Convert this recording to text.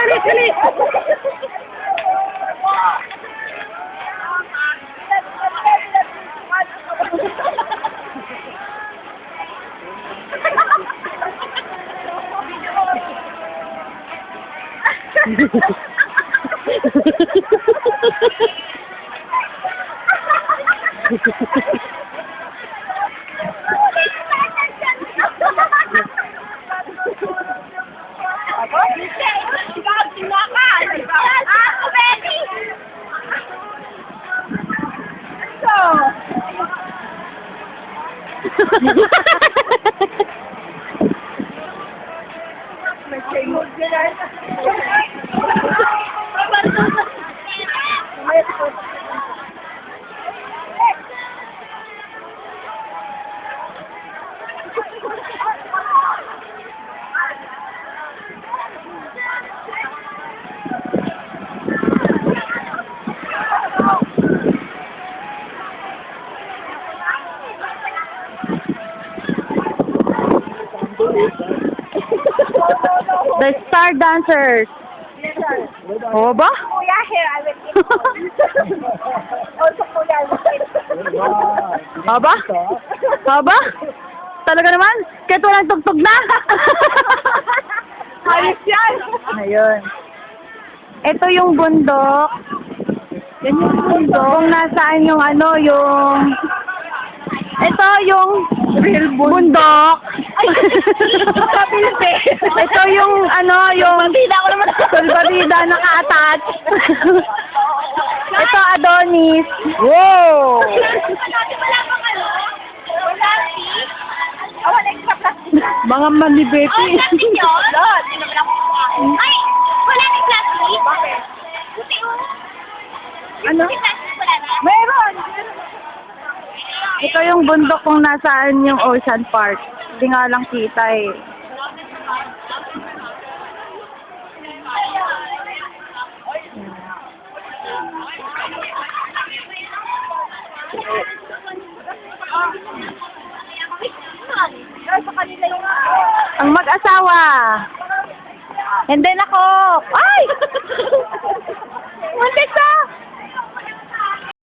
Dali. The Star Dancers. Oo ba? Kuya, here, I will give you. Also, Kuya, I will give you. Aba? Aba? Talaga naman? Kahit walang tugtog na? Ayos yan. Ayun. Ito yung bundok. Yan yung bundok. Kung nasaan yung ano, yung... Ito yung real bundok. Ito yung ano, yung... Pabida ko naman. Pabida naka-attach. Ito Adonis. Wow! Wala bang ano? Wala plastic? Oh, wala extra plastic. Mga manibepi. Oh, plastic yun? Lord, hindi naman ako kumain. Ay, wala ng plastic? Bakit? Buti oh. Ano? Yung plastic wala na? Meron! Ito yung bundok kung nasaan yung Ocean Park. Hindi nga lang kita eh. Ang mag-asawa. And then ako.